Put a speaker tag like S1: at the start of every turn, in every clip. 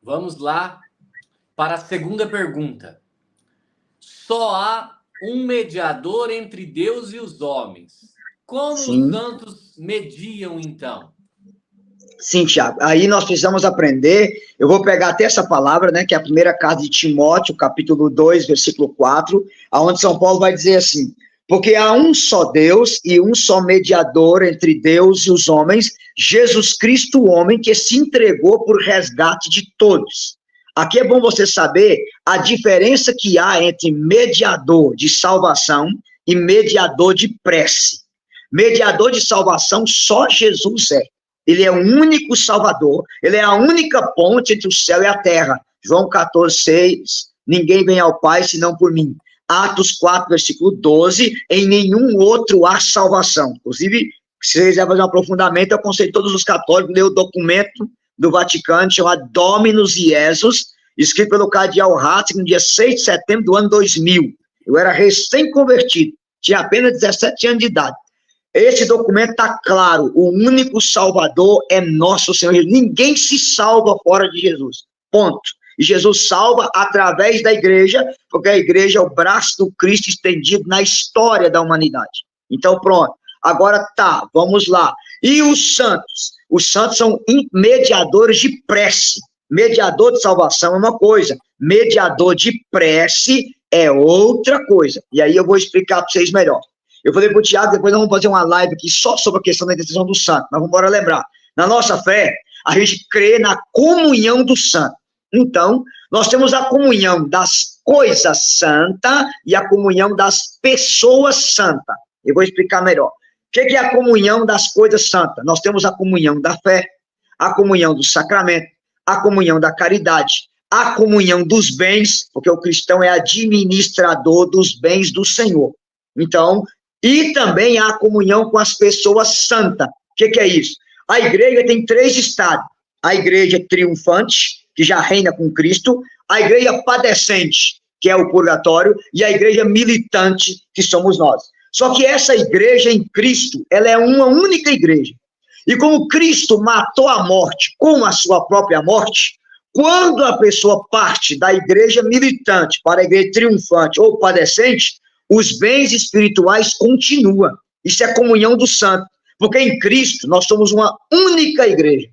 S1: Vamos lá para a segunda pergunta. Só há um mediador entre Deus e os homens. Como os
S2: Sim.
S1: santos mediam, então?
S2: Sim, Tiago. Aí nós precisamos aprender. Eu vou pegar até essa palavra, né, que é a primeira carta de Timóteo, capítulo 2, versículo 4, aonde São Paulo vai dizer assim: porque há um só Deus e um só mediador entre Deus e os homens, Jesus Cristo, o homem que se entregou por resgate de todos. Aqui é bom você saber a diferença que há entre mediador de salvação e mediador de prece. Mediador de salvação, só Jesus é. Ele é o único Salvador, ele é a única ponte entre o céu e a terra. João 14, 6, ninguém vem ao Pai senão por mim. Atos 4, versículo 12, em nenhum outro há salvação. Inclusive, se você quiser fazer um aprofundamento, eu aconselho todos os católicos a ler o documento do Vaticano, chamado Dominus Iesus, escrito pelo cardeal Ratzinger, no dia 6 de setembro do ano 2000. Eu era recém-convertido, tinha apenas 17 anos de idade. Esse documento está claro, o único Salvador é nosso Senhor Jesus. Ninguém se salva fora de Jesus, ponto. E Jesus salva através da igreja, porque a igreja é o braço do Cristo estendido na história da humanidade. Então pronto, agora tá, vamos lá. E os santos são mediadores de prece. Mediador de salvação é uma coisa, mediador de prece é outra coisa. E aí eu vou explicar para vocês melhor. Eu falei para o Tiago, depois nós vamos fazer uma live aqui só sobre a questão da intercessão do santo. Mas vamos embora lembrar. Na nossa fé, a gente crê na comunhão do santo. Então, nós temos a comunhão das coisas santas e a comunhão das pessoas santas. Eu vou explicar melhor. O que é a comunhão das coisas santas? Nós temos a comunhão da fé, a comunhão do sacramento, a comunhão da caridade, a comunhão dos bens, porque o cristão é administrador dos bens do Senhor. Então, e também a comunhão com as pessoas santas. O que é isso? A igreja tem 3 estados. A igreja triunfante, que já reina com Cristo, a igreja padecente, que é o purgatório, e a igreja militante, que somos nós. Só que essa igreja em Cristo, ela é uma única igreja. E como Cristo matou a morte com a sua própria morte, quando a pessoa parte da igreja militante para a igreja triunfante ou padecente, os bens espirituais continuam. Isso é comunhão do santo. Porque em Cristo nós somos uma única igreja.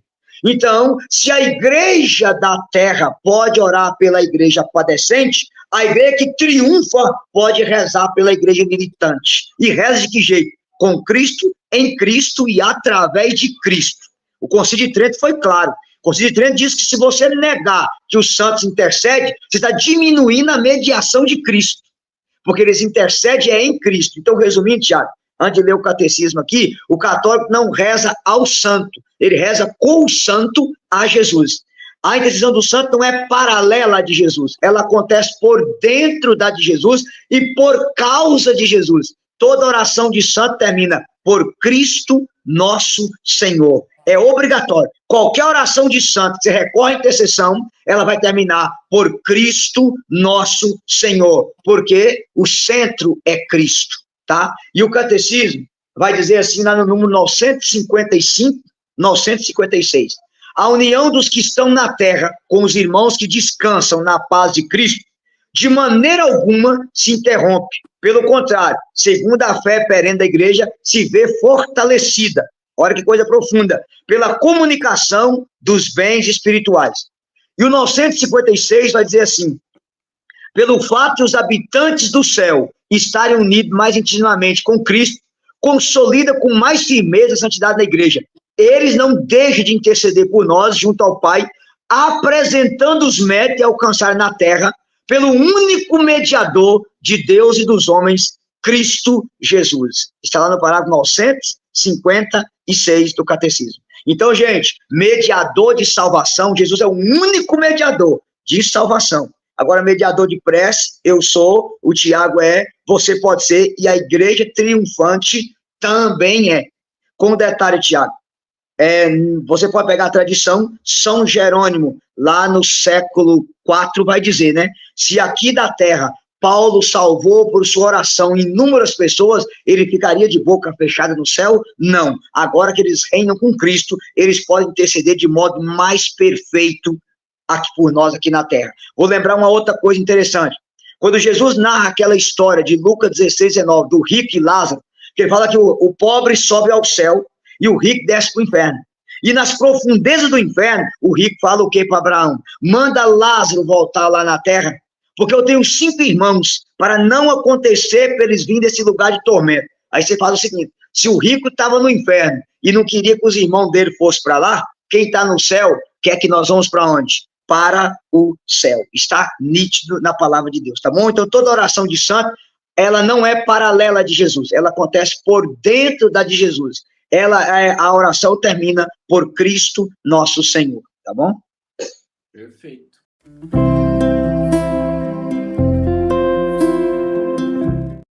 S2: Então, se a igreja da terra pode orar pela igreja padecente, a igreja que triunfa pode rezar pela igreja militante. E reza de que jeito? Com Cristo, em Cristo e através de Cristo. O Concílio de Trento foi claro. O Concílio de Trento diz que se você negar que os santos intercedem, você está diminuindo a mediação de Cristo. Porque eles intercedem em Cristo. Então, resumindo, Tiago, antes de ler o catecismo aqui, o católico não reza ao santo, ele reza com o santo a Jesus. A intercessão do santo não é paralela de Jesus, ela acontece por dentro da de Jesus e por causa de Jesus. Toda oração de santo termina por Cristo nosso Senhor. É obrigatório. Qualquer oração de santo que você recorre à intercessão, ela vai terminar por Cristo nosso Senhor, porque o centro é Cristo, tá? E o catecismo vai dizer assim, lá no número 955, 956, a união dos que estão na terra com os irmãos que descansam na paz de Cristo, de maneira alguma se interrompe. Pelo contrário, segundo a fé perene da igreja, se vê fortalecida. Olha que coisa profunda, pela comunicação dos bens espirituais. E o 956 vai dizer assim, pelo fato de os habitantes do céu estarem unidos mais intimamente com Cristo, consolida com mais firmeza a santidade da igreja. Eles não deixam de interceder por nós junto ao Pai, apresentando os méritos a alcançar na terra, pelo único mediador de Deus e dos homens, Cristo Jesus. Está lá no parágrafo 956 do Catecismo. Então, gente, mediador de salvação, Jesus é o único mediador de salvação. Agora, mediador de prece, eu sou, o Tiago é, você pode ser, e a igreja triunfante também é. Com detalhe, Tiago, você pode pegar a tradição, São Jerônimo, lá no século IV, vai dizer, né? Se aqui da terra Paulo salvou por sua oração inúmeras pessoas, ele ficaria de boca fechada no céu? Não. Agora que eles reinam com Cristo, eles podem interceder de modo mais perfeito aqui por nós aqui na terra. Vou lembrar uma outra coisa interessante. Quando Jesus narra aquela história de Lucas 16, 19, do rico e Lázaro, que ele fala que o pobre sobe ao céu e o rico desce para o inferno. E nas profundezas do inferno, o rico fala o que para Abraão? Manda Lázaro voltar lá na terra, porque eu tenho 5 irmãos, para não acontecer para eles virem desse lugar de tormento. Aí você fala o seguinte, se o rico estava no inferno e não queria que os irmãos dele fossem para lá, quem está no céu quer que nós vamos para onde? Para o céu. Está nítido na palavra de Deus, tá bom? Então toda oração de santo, ela não é paralela de Jesus, ela acontece por dentro da de Jesus. A oração termina por Cristo nosso Senhor, tá bom?
S1: Perfeito.